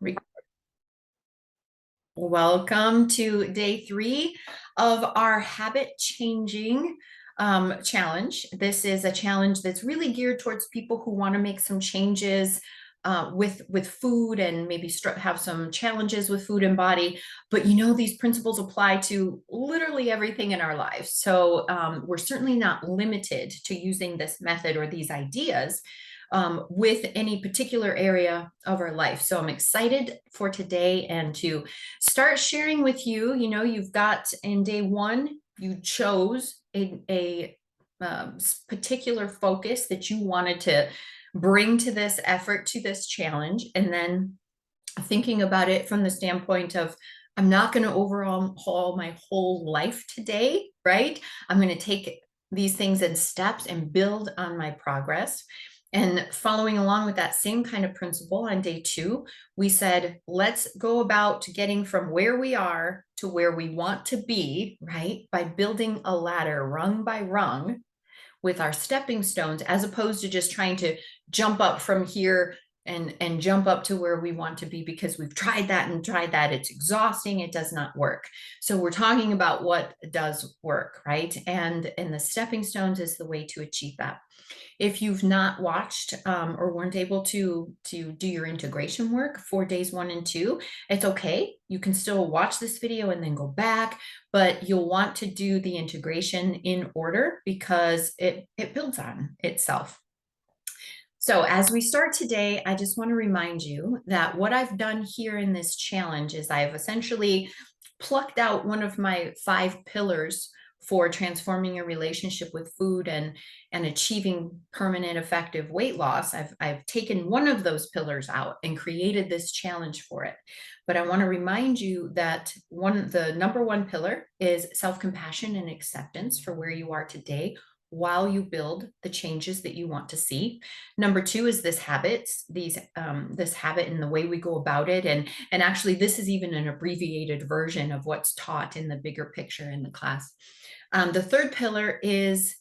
Re- Welcome to day 3 of our habit changing challenge. This is a challenge that's really geared towards people who want to make some changes with food and maybe have some challenges with food and body. But these principles apply to literally everything in our lives. So we're certainly not limited to using this method or these ideas with any particular area of our life. So I'm excited for today and to start sharing with you. You've got in day 1, you chose a particular focus that you wanted to bring to this effort, to this challenge, and then thinking about it from the standpoint of I'm not going to overhaul my whole life today, right? I'm going to take these things in steps and build on my progress. And following along with that same kind of principle on day 2, we said, let's go about getting from where we are to where we want to be, right? By building a ladder rung by rung with our stepping stones, as opposed to just trying to jump up from here and jump up to where we want to be, because we've tried that and tried that. It's exhausting. It does not work. So we're talking about what does work, right? And the stepping stones is the way to achieve that. If you've not watched or weren't able to do your integration work for days 1 and 2, it's okay. You can still watch this video and then go back, but you'll want to do the integration in order because it builds on itself. So as we start today, I just want to remind you that what I've done here in this challenge is I've essentially plucked out one of my 5 pillars for transforming your relationship with food and achieving permanent effective weight loss. I've taken one of those pillars out and created this challenge for it. But I want to remind you that the number 1 pillar is self-compassion and acceptance for where you are today, while you build the changes that you want to see. Number 2 is this habit and the way we go about it. And actually, this is even an abbreviated version of what's taught in the bigger picture in the class. The 3rd pillar is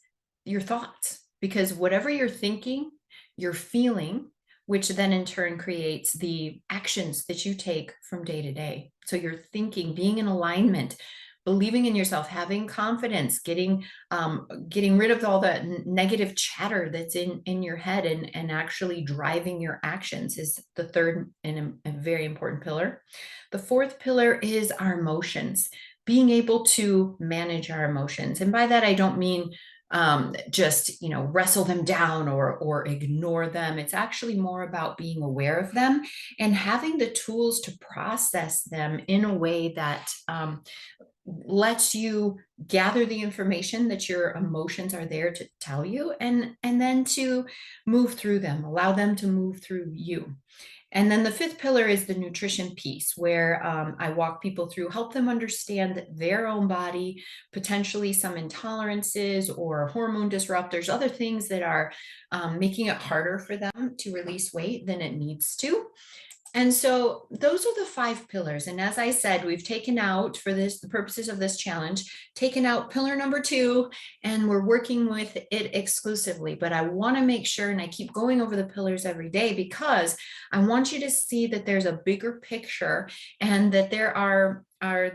your thoughts, because whatever you're thinking, you're feeling, which then in turn creates the actions that you take from day to day. So you're thinking, being in alignment, believing in yourself, having confidence, getting rid of all that negative chatter that's in your head, and actually driving your actions is the 3rd and a very important pillar. The 4th pillar is our emotions, being able to manage our emotions. And by that, I don't mean just wrestle them down or ignore them. It's actually more about being aware of them and having the tools to process them in a way that lets you gather the information that your emotions are there to tell you, and then to move through them, allow them to move through you. And then the 5th pillar is the nutrition piece, where I walk people through, help them understand their own body, potentially some intolerances or hormone disruptors, other things that are making it harder for them to release weight than it needs to. And so those are the 5 pillars. And as I said, we've taken out, for the purposes of this challenge, taken out pillar number 2, and we're working with it exclusively. But I want to make sure, and I keep going over the pillars every day, because I want you to see that there's a bigger picture and that there are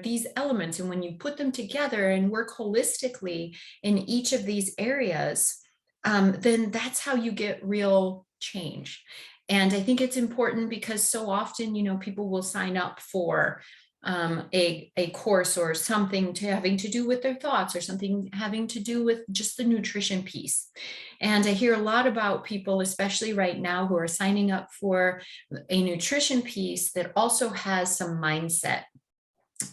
these elements. And when you put them together and work holistically in each of these areas, then that's how you get real change. And I think it's important because so often, people will sign up for a course or something having to do with their thoughts, or something having to do with just the nutrition piece. And I hear a lot about people, especially right now, who are signing up for a nutrition piece that also has some mindset.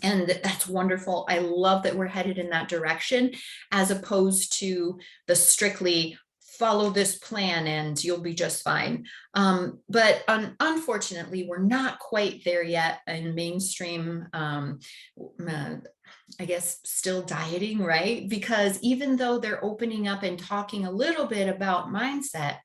And that's wonderful. I love that we're headed in that direction, as opposed to the strictly follow this plan and you'll be just fine. But unfortunately, we're not quite there yet in mainstream, I guess, still dieting, right? Because even though they're opening up and talking a little bit about mindset,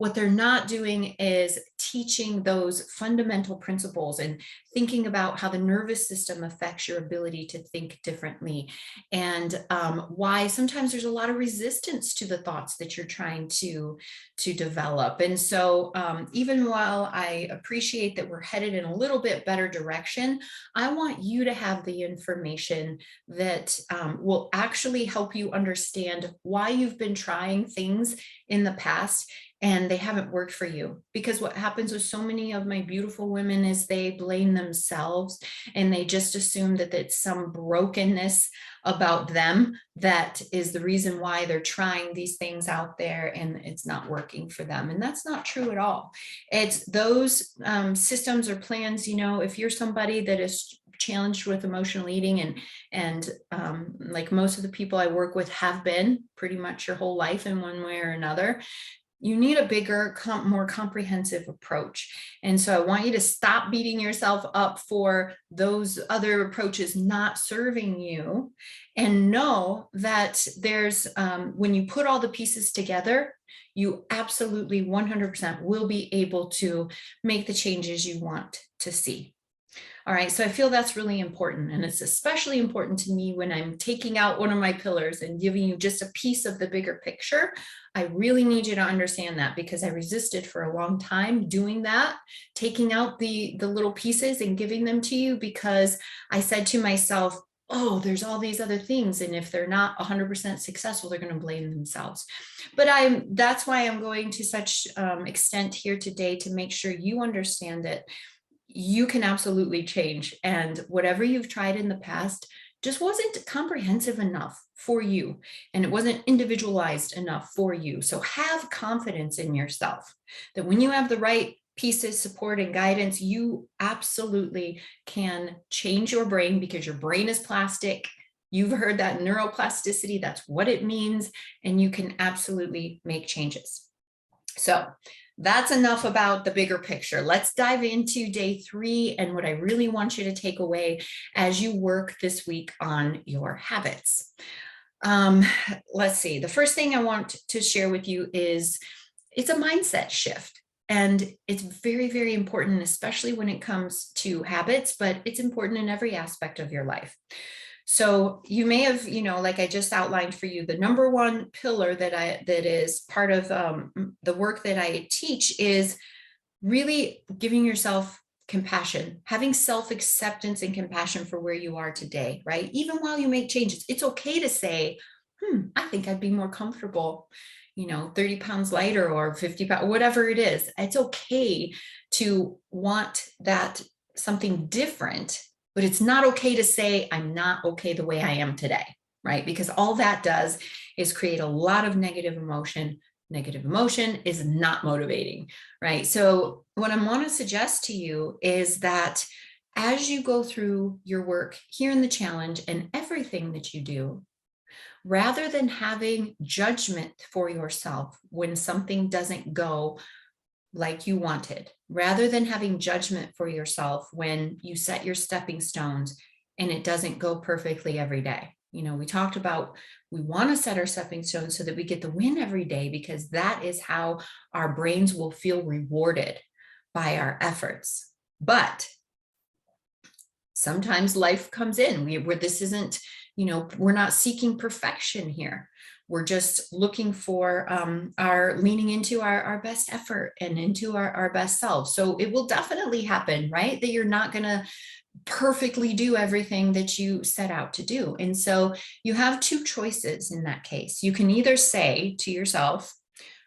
What they're not doing is teaching those fundamental principles and thinking about how the nervous system affects your ability to think differently, and why sometimes there's a lot of resistance to the thoughts that you're trying to develop. And so even while I appreciate that we're headed in a little bit better direction, I want you to have the information that will actually help you understand why you've been trying things in the past and they haven't worked for you. Because what happens with so many of my beautiful women is they blame themselves, and they just assume that it's some brokenness about them that is the reason why they're trying these things out there and it's not working for them. And that's not true at all. It's those systems or plans, if you're somebody that is challenged with emotional eating, and like most of the people I work with have been pretty much your whole life in one way or another, you need a bigger, more comprehensive approach. And so I want you to stop beating yourself up for those other approaches not serving you, and know that there's, when you put all the pieces together, you absolutely 100% will be able to make the changes you want to see. All right, so I feel that's really important. And it's especially important to me when I'm taking out one of my pillars and giving you just a piece of the bigger picture. I really need you to understand that, because I resisted for a long time doing that, taking out the little pieces and giving them to you, because I said to myself, oh, there's all these other things, and if they're not 100% successful, they're going to blame themselves. But that's why I'm going to such extent here today to make sure you understand that you can absolutely change. And whatever you've tried in the past just wasn't comprehensive enough for you, and it wasn't individualized enough for you. So have confidence in yourself that when you have the right pieces, support, and guidance, you absolutely can change your brain, because your brain is plastic. You've heard that neuroplasticity, that's what it means, and you can absolutely make changes. So that's enough about the bigger picture. Let's dive into day 3 and what I really want you to take away as you work this week on your habits. Let's see. The first thing I want to share with you is it's a mindset shift. And it's very, very important, especially when it comes to habits, but it's important in every aspect of your life. So you may have, like I just outlined for you, the number one pillar that is part of the work that I teach is really giving yourself compassion, having self-acceptance and compassion for where you are today, right? Even while you make changes, it's okay to say, I think I'd be more comfortable, 30 pounds lighter or 50 pounds, whatever it is. It's okay to want that something different, but it's not okay to say, I'm not okay the way I am today, right? Because all that does is create a lot of negative emotion. Negative emotion is not motivating, right? So what I want to suggest to you is that as you go through your work here in the challenge and everything that you do, rather than having judgment for yourself when something doesn't go like you wanted, rather than having judgment for yourself when you set your stepping stones and it doesn't go perfectly every day. We talked about, we want to set our stepping stones so that we get the win every day, because that is how our brains will feel rewarded by our efforts. But sometimes life comes in where this isn't, we're not seeking perfection here. We're just looking for our leaning into our best effort and into our best self. So it will definitely happen, right? That you're not going to perfectly do everything that you set out to do. And so you have two choices in that case. You can either say to yourself,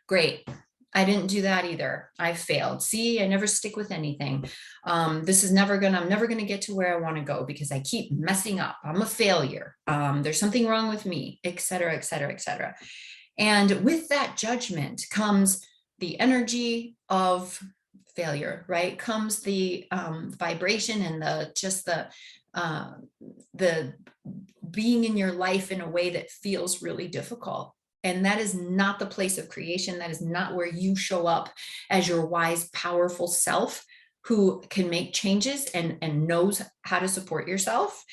great, I didn't do that either. I failed. See, I never stick with anything. I'm never going to get to where I want to go because I keep messing up. I'm a failure. There's something wrong with me, et cetera, et cetera, et cetera. And with that judgment comes the energy of failure, right? Comes the vibration and the being in your life in a way that feels really difficult. And that is not the place of creation. That is not where you show up as your wise, powerful self who can make changes and knows how to support yourself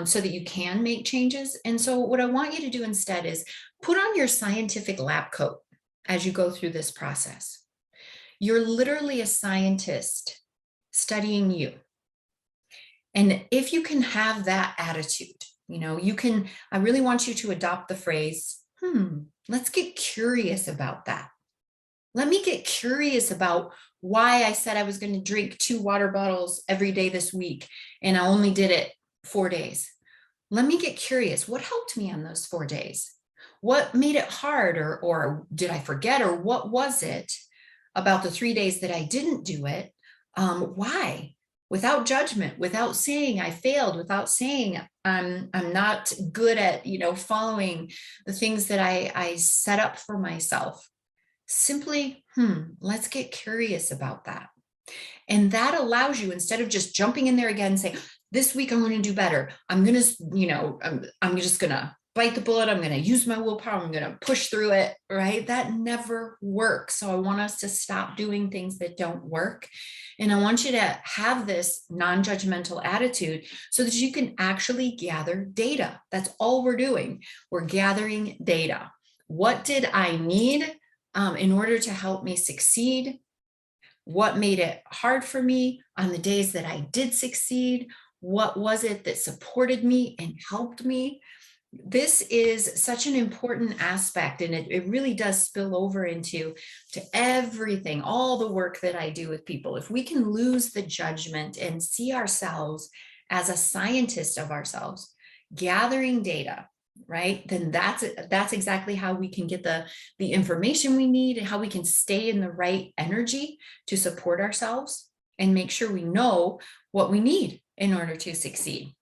so that you can make changes. And so what I want you to do instead is put on your scientific lab coat as you go through this process. You're literally a scientist studying you. And if you can have that attitude, I really want you to adopt the phrase, let's get curious about that. Let me get curious about why I said I was going to drink 2 water bottles every day this week, and I only did it 4 days. Let me get curious. What helped me on those 4 days? What made it hard, or did I forget, or what was it about the 3 days that I didn't do it? Why? Without judgment, without saying I failed, without saying I'm not good at, following the things that I set up for myself. Simply, let's get curious about that. And that allows you, instead of just jumping in there again and say, this week I'm going to do better. I'm going to, I'm just going to bite the bullet. I'm going to use my willpower. I'm going to push through it, right? That never works. So I want us to stop doing things that don't work. And I want you to have this non-judgmental attitude so that you can actually gather data. That's all we're doing. We're gathering data. What did I need in order to help me succeed? What made it hard for me on the days that I did succeed? What was it that supported me and helped me? This is such an important aspect, and it really does spill over into everything, all the work that I do with people. If we can lose the judgment and see ourselves as a scientist of ourselves, gathering data, right, then that's exactly how we can get the information we need, and how we can stay in the right energy to support ourselves and make sure we know what we need in order to succeed.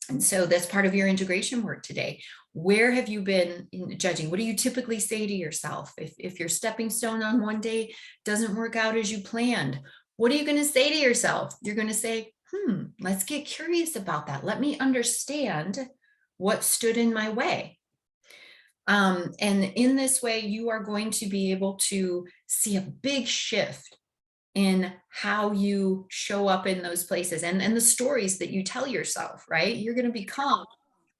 And so that's part of your integration work today. Where have you been judging? What do you typically say to yourself? If your stepping stone on one day doesn't work out as you planned, what are you going to say to yourself? You're going to say, let's get curious about that. Let me understand what stood in my way. And in this way, you are going to be able to see a big shift in how you show up in those places, and the stories that you tell yourself, right? You're going to become,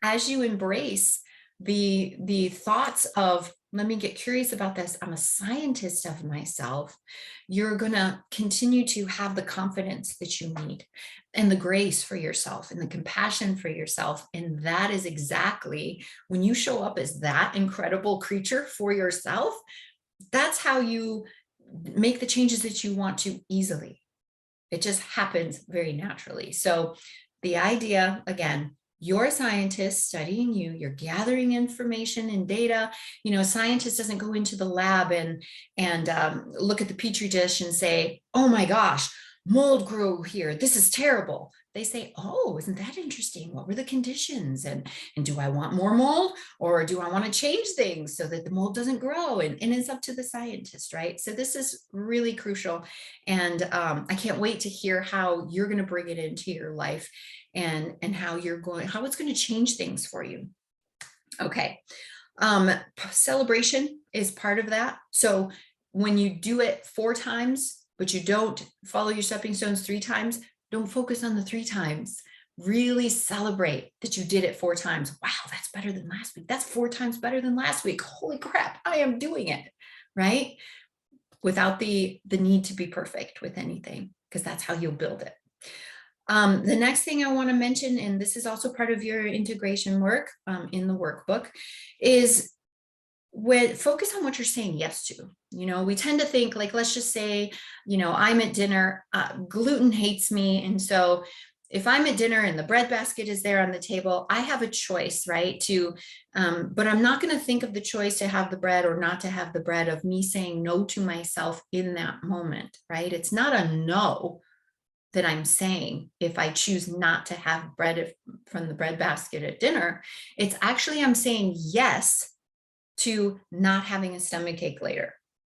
as you embrace the thoughts of, let me get curious about this, I'm a scientist of myself, you're going to continue to have the confidence that you need, and the grace for yourself, and the compassion for yourself. And that is exactly, when you show up as that incredible creature for yourself, that's how you make the changes that you want to easily. It just happens very naturally. So the idea, again, you're a scientist studying you, you're gathering information and data. A scientist doesn't go into the lab and look at the petri dish and say, oh my gosh, mold grew here, this is terrible. They say, oh, isn't that interesting? What were the conditions? And do I want more mold, or do I want to change things so that the mold doesn't grow? And it's up to the scientist, right? So this is really crucial. And I can't wait to hear how you're going to bring it into your life, and how it's going to change things for you. Okay. Celebration is part of that. So when you do it 4 times, but you don't follow your stepping stones 3 times, don't focus on the 3 times. Really celebrate that you did it 4 times. Wow, that's better than last week. That's 4 times better than last week. Holy crap, I am doing it, right? Without the need to be perfect with anything, because that's how you'll build it. The next thing I want to mention, and this is also part of your integration work in the workbook, is focus on what you're saying yes to. We tend to think, like, let's just say, I'm at dinner, gluten hates me. And so if I'm at dinner and the bread basket is there on the table, I have a choice, right? But I'm not going to think of the choice to have the bread or not to have the bread of me saying no to myself in that moment, right? It's not a no that I'm saying if I choose not to have bread from the bread basket at dinner. It's actually, I'm saying yes to not having a stomach ache later,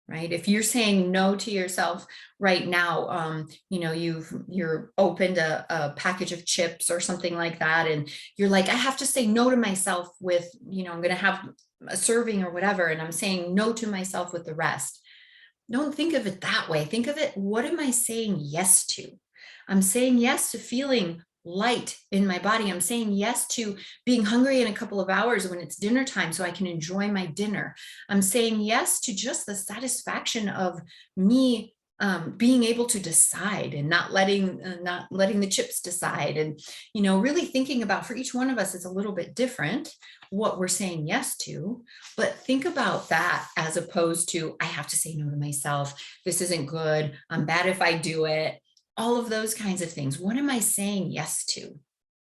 right? If you're saying no to yourself right now, you're opened a package of chips or something like that, and you're like, I have to say no to myself with, I'm going to have a serving or whatever, and I'm saying no to myself with the rest. Don't think of it that way. Think of it, what am I saying yes to? I'm saying yes to feeling light in my body. I'm saying yes to being hungry in a couple of hours when it's dinner time so I can enjoy my dinner. I'm saying yes to just the satisfaction of me being able to decide and not letting the chips decide, and really thinking about, for each one of us it's a little bit different what we're saying yes to, but think about that as opposed to, I have to say no to myself, this isn't good, I'm bad if I do it, all of those kinds of things. What am I saying yes to?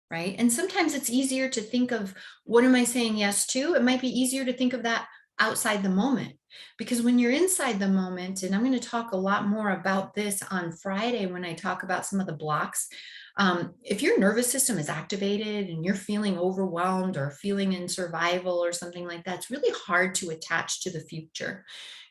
Right? And sometimes it's easier to think of, what am I saying yes to? It might be easier to think of that outside the moment, because when you're inside the moment, and I'm going to talk a lot more about this on Friday when I talk about some of the blocks. If your nervous system is activated and you're feeling overwhelmed or feeling in survival or something like that, it's really hard to attach to the future.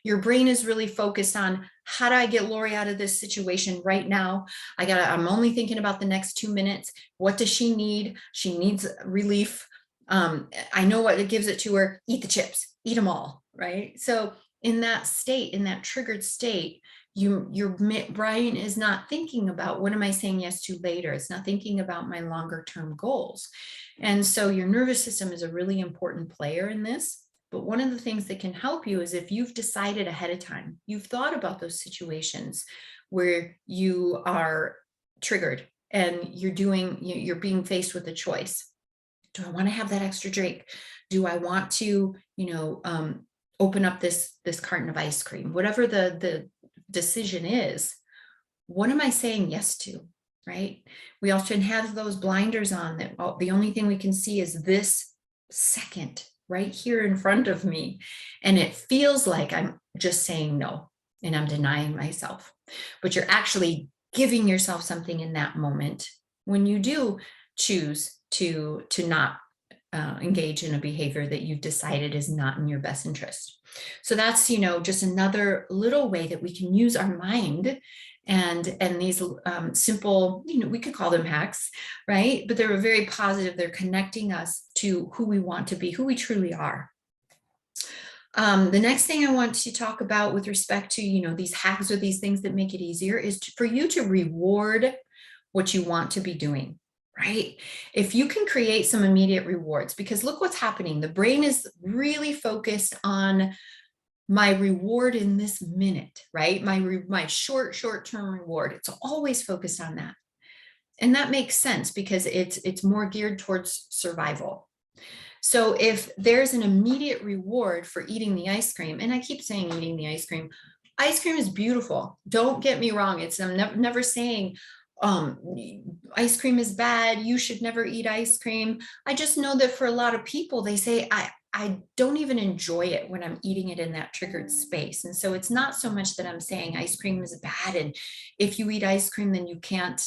Your brain is really focused on, how do I get Lori out of this situation right now? I'm only thinking about the next 2 minutes. What does she need? She needs relief. I know what it gives it to her. Eat the chips, eat them all, right? So in that state, in that triggered state, your brain is not thinking about, what am I saying yes to later? It's not thinking about my longer term goals. And so your nervous system is a really important player in this. But one of the things that can help you is if you've decided ahead of time, you've thought about those situations where you are triggered and you're being faced with a choice. Do I want to have that extra drink? Do I want to, open up this carton of ice cream? Whatever the decision is, what am I saying yes to? Right? We often have those blinders on that the only thing we can see is this second right here in front of me. And it feels like I'm just saying no and I'm denying myself. But you're actually giving yourself something in that moment when you do choose to not engage in a behavior that you've decided is not in your best interest. So that's, just another little way that we can use our mind, and these simple, we could call them hacks, right? But they're very positive. They're connecting us to who we want to be, who we truly are. The next thing I want to talk about with respect to, these hacks or these things that make it easier is for you to reward what you want to be doing. Right? If you can create some immediate rewards, because look what's happening. The brain is really focused on my reward in this minute, right? My short-term reward. It's always focused on that. And that makes sense because it's more geared towards survival. So if there's an immediate reward for eating the ice cream, and I keep saying eating the ice cream is beautiful. Don't get me wrong. I'm never saying, ice cream is bad, you should never eat ice cream. I just know that for a lot of people, they say, I don't even enjoy it when I'm eating it in that triggered space. And so it's not so much that I'm saying ice cream is bad, and if you eat ice cream, then you can't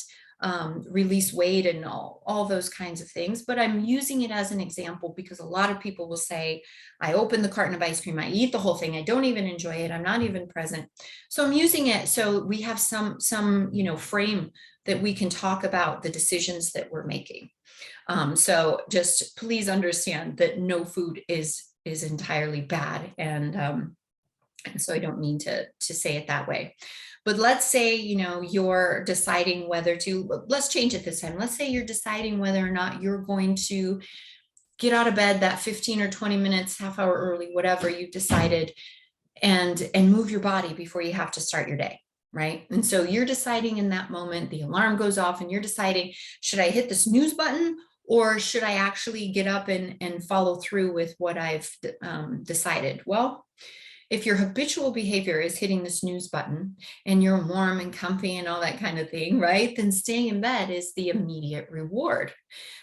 release weight and all those kinds of things. But I'm using it as an example because a lot of people will say, I open the carton of ice cream, I eat the whole thing, I don't even enjoy it, I'm not even present. So I'm using it so we have some frame that we can talk about the decisions that we're making. So just please understand that no food is entirely bad, and so I don't mean to say it that way. But let's say, you're deciding whether to, let's change it this time. Let's say you're deciding whether or not you're going to get out of bed that 15 or 20 minutes, half hour early, whatever you've decided, and move your body before you have to start your day. Right? And so you're deciding in that moment, the alarm goes off and you're deciding, should I hit the snooze button or should I actually get up and follow through with what I've decided? Well, if your habitual behavior is hitting the snooze button and you're warm and comfy and all that kind of thing, right? Then staying in bed is the immediate reward.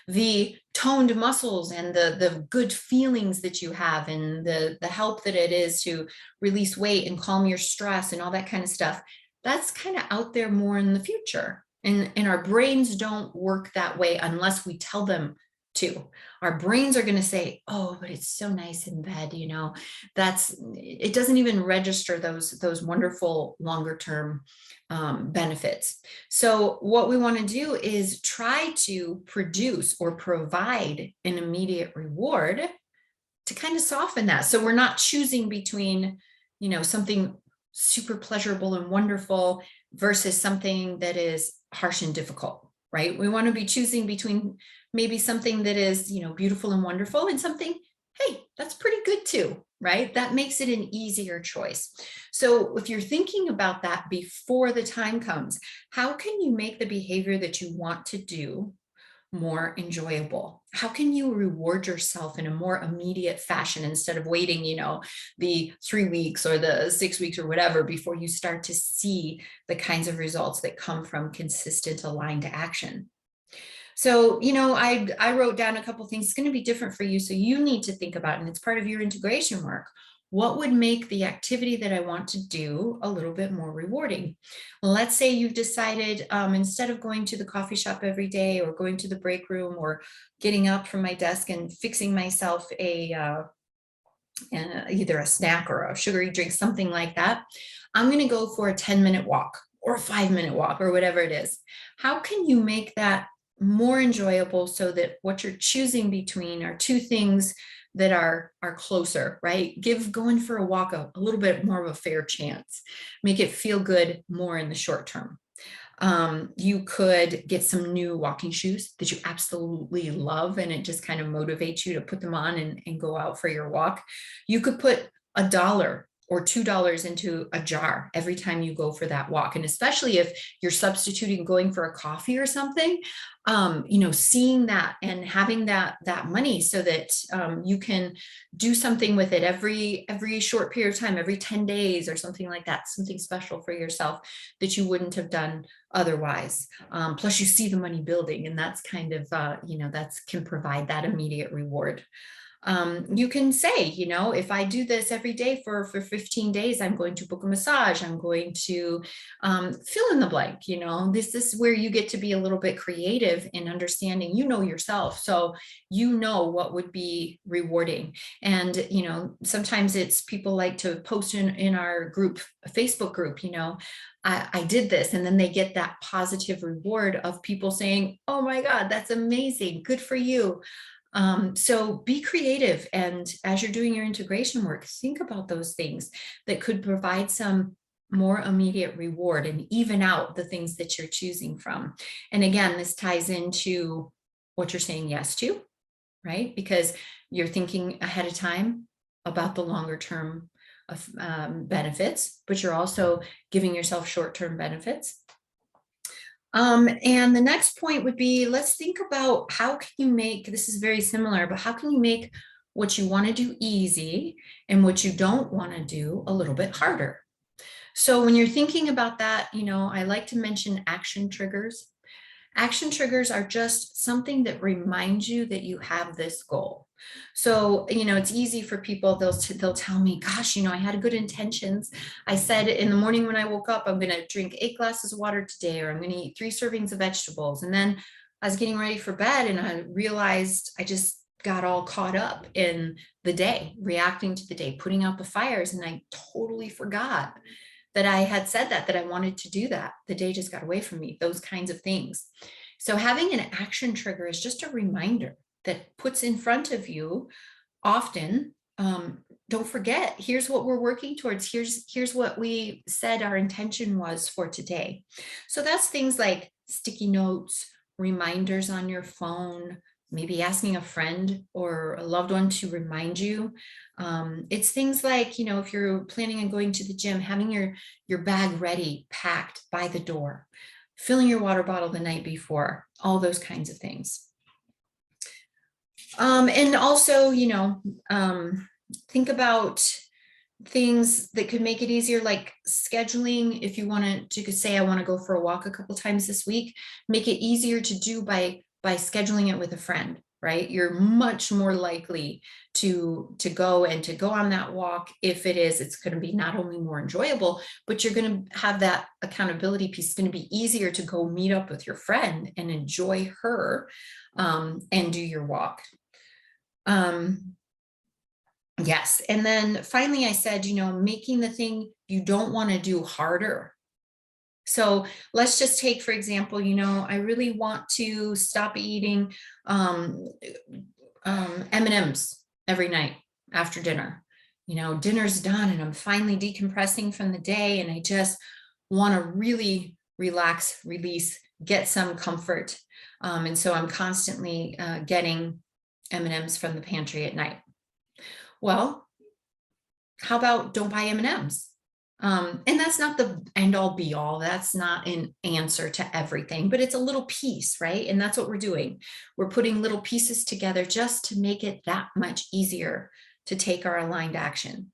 The toned muscles and the good feelings that you have and the help that it is to release weight and calm your stress and all that kind of stuff, that's kind of out there more in the future. And our brains don't work that way unless we tell them to. Our brains are going to say, oh, but it's so nice in bed, it doesn't even register those wonderful longer term benefits. So what we want to do is try to produce or provide an immediate reward to kind of soften that. So we're not choosing between, something super pleasurable and wonderful versus something that is harsh and difficult, right? We want to be choosing between maybe something that is, beautiful and wonderful and something hey, that's pretty good too, right? That makes it an easier choice. So if you're thinking about that before the time comes, how can you make the behavior that you want to do more enjoyable? How can you reward yourself in a more immediate fashion instead of waiting, the 3 weeks or the 6 weeks or whatever before you start to see the kinds of results that come from consistent aligned action? So, I wrote down a couple things. It's going to be different for you. So you need to think about, and it's part of your integration work. What would make the activity that I want to do a little bit more rewarding? Well, let's say you've decided instead of going to the coffee shop every day or going to the break room or getting up from my desk and fixing myself either a snack or a sugary drink, something like that, I'm going to go for a 10-minute walk or a 5-minute walk or whatever it is. How can you make that more enjoyable so that what you're choosing between are two things that are closer, right? Give going for a walk a little bit more of a fair chance. Make it feel good more in the short term. You could get some new walking shoes that you absolutely love, and it just kind of motivates you to put them on and go out for your walk. You could put $1 or $2 into a jar every time you go for that walk. And especially if you're substituting going for a coffee or something, seeing that and having that money so that you can do something with it every short period of time, every 10 days or something like that, something special for yourself that you wouldn't have done otherwise. Plus you see the money building, and that's kind of, that's can provide that immediate reward. You can say, if I do this every day for 15 days, I'm going to book a massage. I'm going to fill in the blank. This is where you get to be a little bit creative in understanding, yourself. So, what would be rewarding. And, sometimes it's people like to post in our group, a Facebook group, I did this, and then they get that positive reward of people saying, oh my God, that's amazing. Good for you. So be creative. And as you're doing your integration work, think about those things that could provide some more immediate reward and even out the things that you're choosing from. And again, this ties into what you're saying yes to, right? Because you're thinking ahead of time about the longer term of benefits, but you're also giving yourself short-term benefits. And the next point would be, let's think about how can you make, this is very similar, but how can you make what you want to do easy and what you don't want to do a little bit harder? So when you're thinking about that, I like to mention action triggers. Action triggers are just something that reminds you that you have this goal. So, it's easy for people, they'll tell me, gosh, I had good intentions. I said in the morning when I woke up, I'm going to drink 8 glasses of water today, or I'm going to eat 3 servings of vegetables. And then I was getting ready for bed and I realized I just got all caught up in the day, reacting to the day, putting out the fires. And I totally forgot that I had said that I wanted to do that. The day just got away from me, those kinds of things. So having an action trigger is just a reminder that puts in front of you often, don't forget, here's what we're working towards. Here's what we said our intention was for today. So that's things like sticky notes, reminders on your phone, maybe asking a friend or a loved one to remind you. It's things like, if you're planning on going to the gym, having your bag ready, packed by the door, filling your water bottle the night before, all those kinds of things. And also, think about things that could make it easier, like scheduling. If you wanted to say, I want to go for a walk a couple times this week, make it easier to do by scheduling it with a friend, right? You're much more likely to go on that walk. If it's going to be not only more enjoyable, but you're going to have that accountability piece. It's going to be easier to go meet up with your friend and enjoy her, and do your walk. Yes. And then finally, I said, making the thing you don't want to do harder. So let's just take, for example, I really want to stop eating M&Ms every night after dinner. Dinner's done and I'm finally decompressing from the day, and I just want to really relax, release, get some comfort. And so I'm constantly getting M&Ms from the pantry at night. Well, how about don't buy M&Ms? And that's not the end all be all. That's not an answer to everything, but it's a little piece, right? And that's what we're doing. We're putting little pieces together just to make it that much easier to take our aligned action.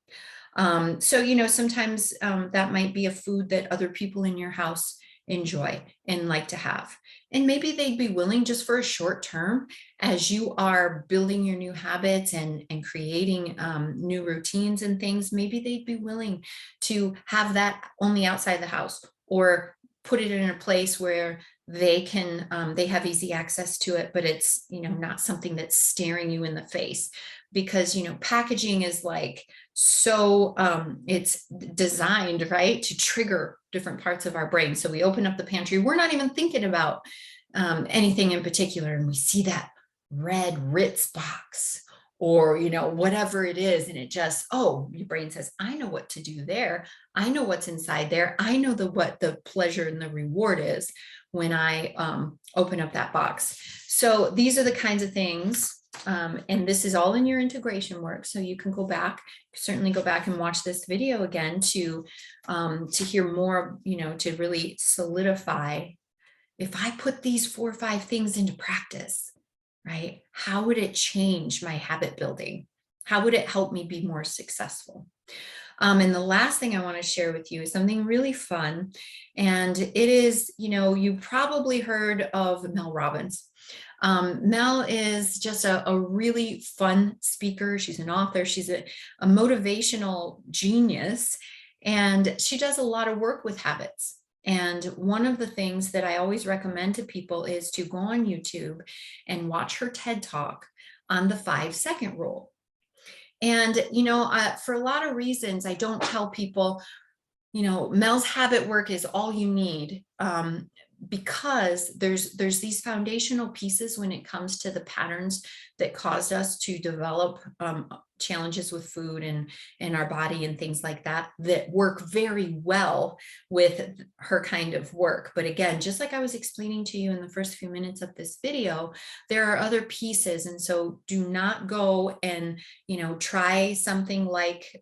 So, sometimes that might be a food that other people in your house enjoy and like to have. And maybe they'd be willing just for a short term as you are building your new habits and creating new routines and things. Maybe they'd be willing to have that only outside the house or put it in a place where they have easy access to it, but it's, not something that's staring you in the face because, packaging is like, so it's designed, right, to trigger different parts of our brain. So we open up the pantry, we're not even thinking about anything in particular, and we see that red Ritz box or whatever it is, and it just, oh, your brain says, I know what to do there. I know what's inside there. I know what the pleasure and the reward is when I open up that box. So these are the kinds of things. And this is all in your integration work. So you can certainly go back and watch this video again to hear more, to really solidify, if I put these 4 or 5 things into practice, right? How would it change my habit building? How would it help me be more successful? And the last thing I want to share with you is something really fun. And it is, you probably heard of Mel Robbins. Mel is just a really fun speaker. She's an author. She's a motivational genius. And she does a lot of work with habits. And one of the things that I always recommend to people is to go on YouTube and watch her TED Talk on the 5-second rule. And, for a lot of reasons, I don't tell people, Mel's habit work is all you need. Because there's these foundational pieces when it comes to the patterns that caused us to develop challenges with food and our body and things like that work very well with her kind of work. But again, just like I was explaining to you in the first few minutes of this video, there are other pieces. And so do not go and, try something like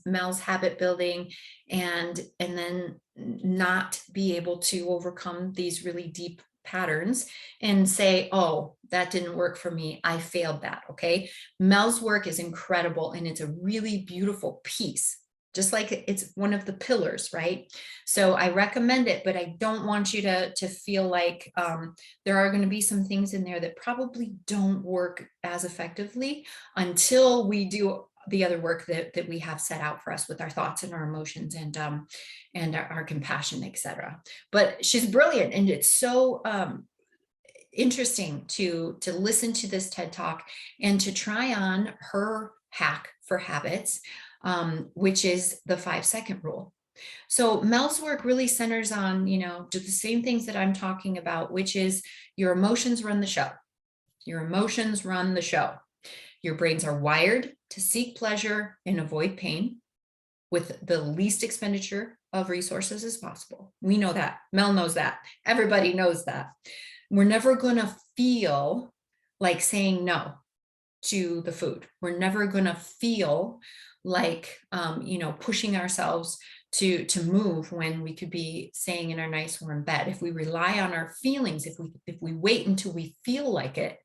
Mel's habit building and then not be able to overcome these really deep patterns and say, oh, that didn't work for me. I failed that. Okay. Mel's work is incredible and it's a really beautiful piece, just like it's one of the pillars, right? So I recommend it, but I don't want you to feel like there are going to be some things in there that probably don't work as effectively until we do the other work that we have set out for us with our thoughts and our emotions and our compassion, etc. But she's brilliant, and it's so interesting to listen to this TED Talk and to try on her hack for habits, which is the 5-second rule. So Mel's work really centers on, do the same things that I'm talking about, which is your emotions run the show. Your emotions run the show. Your brains are wired to seek pleasure and avoid pain with the least expenditure of resources as possible. We know that. Mel knows that. Everybody knows that. We're never going to feel like saying no to the food. We're never going to feel like, pushing ourselves to move when we could be staying in our nice warm bed. If we rely on our feelings, if we wait until we feel like it,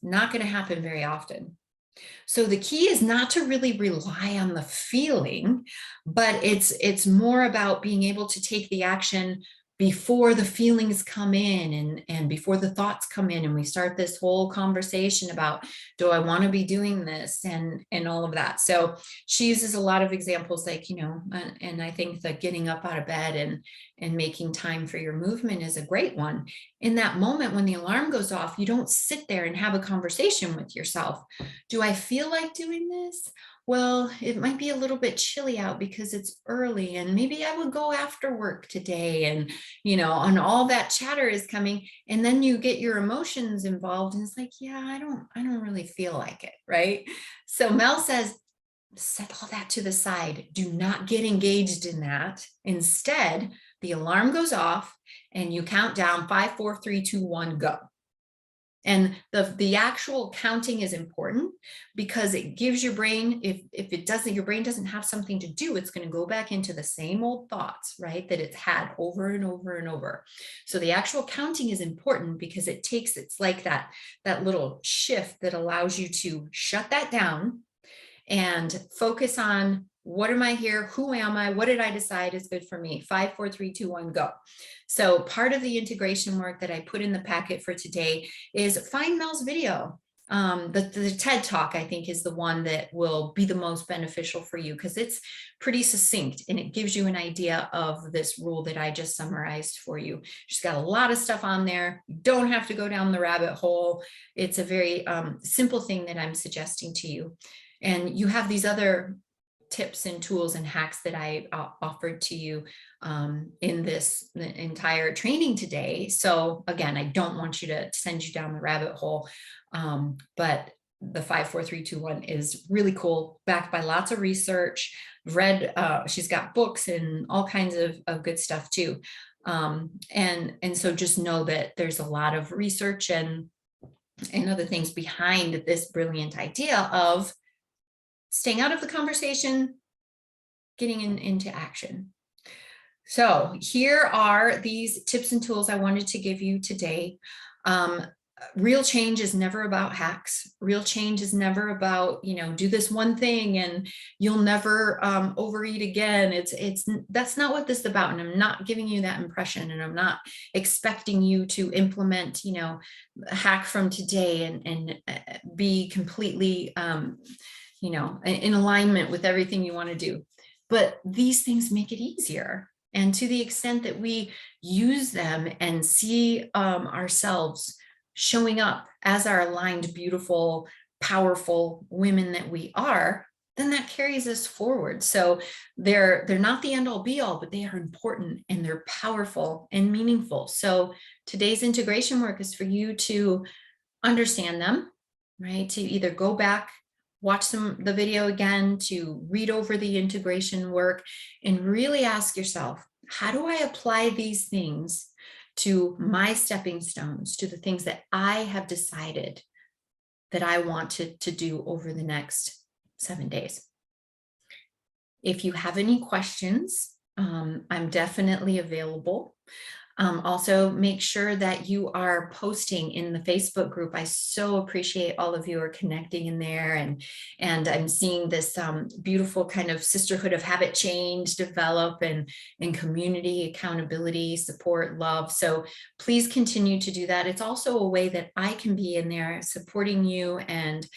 not going to happen very often. So the key is not to really rely on the feeling, but it's more about being able to take the action before the feelings come in and before the thoughts come in, and we start this whole conversation about, do I want to be doing this and all of that. So she uses a lot of examples like, and I think that getting up out of bed and making time for your movement is a great one. In that moment when the alarm goes off, you don't sit there and have a conversation with yourself. Do I feel like doing this? Well, it might be a little bit chilly out because it's early, and maybe I would go after work today, and and all that chatter is coming, and then you get your emotions involved, and it's like, yeah, I don't really feel like it, right? So Mel says, set all that to the side. Do not get engaged in that. Instead, the alarm goes off and you count down 5, 4, 3, 2, 1, go. And the actual counting is important because it gives your brain, if it doesn't, your brain doesn't have something to do, it's going to go back into the same old thoughts, right? That it's had over and over and over. So the actual counting is important because it's like that little shift that allows you to shut that down and focus on what am I here? Who am I? What did I decide is good for me? 5, 4, 3, 2, 1, go. So part of the integration work that I put in the packet for today is find Mel's video. The TED Talk, I think, is the one that will be the most beneficial for you because it's pretty succinct and it gives you an idea of this rule that I just summarized for you. She's got a lot of stuff on there. You don't have to go down the rabbit hole. It's a very simple thing that I'm suggesting to you. And you have these other tips and tools and hacks that I offered to you in this entire training today. So again, I don't want you to send you down the rabbit hole, but the 5, 4, 3, 2, 1 is really cool, backed by lots of research. Read, she's got books and all kinds of good stuff too. And so just know that there's a lot of research and other things behind this brilliant idea of staying out of the conversation, getting into action. So here are these tips and tools I wanted to give you today. Real change is never about hacks. Real change is never about, do this one thing and you'll never overeat again. That's not what this is about. And I'm not giving you that impression, and I'm not expecting you to implement, a hack from today and be completely, in alignment with everything you want to do. But these things make it easier. And to the extent that we use them and see ourselves showing up as our aligned, beautiful, powerful women that we are, then that carries us forward. So they're not the end all be all, but they are important and they're powerful and meaningful. So today's integration work is for you to understand them, right? To either go back, watch the video again, to read over the integration work and really ask yourself, how do I apply these things to my stepping stones, to the things that I have decided that I want to do over the next 7 days? If you have any questions, I'm definitely available. Also, make sure that you are posting in the Facebook group. I so appreciate all of you are connecting in there, and I'm seeing this beautiful kind of sisterhood of habit change develop, and community, accountability, support, love. So please continue to do that. It's also a way that I can be in there supporting you and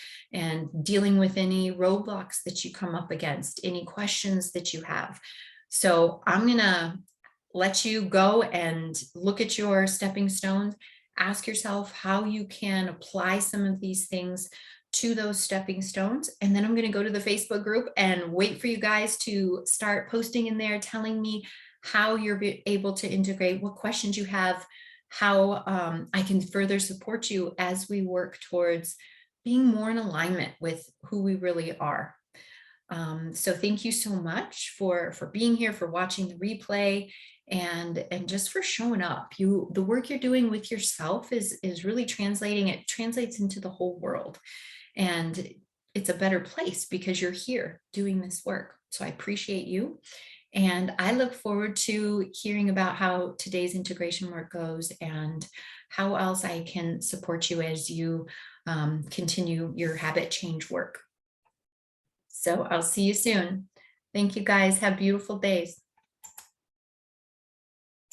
dealing with any roadblocks that you come up against, any questions that you have. So I'm gonna let you go and look at your stepping stones, ask yourself how you can apply some of these things to those stepping stones. And then I'm going to go to the Facebook group and wait for you guys to start posting in there, telling me how you're able to integrate, what questions you have, how I can further support you as we work towards being more in alignment with who we really are. So thank you so much for being here, for watching the replay, and just for showing up. The work you're doing with yourself is really translating. It translates into the whole world, and it's a better place because you're here doing this work. So I appreciate you, and I look forward to hearing about how today's integration work goes and how else I can support you as you continue your habit change work. So I'll see you soon. Thank you guys. Have beautiful days.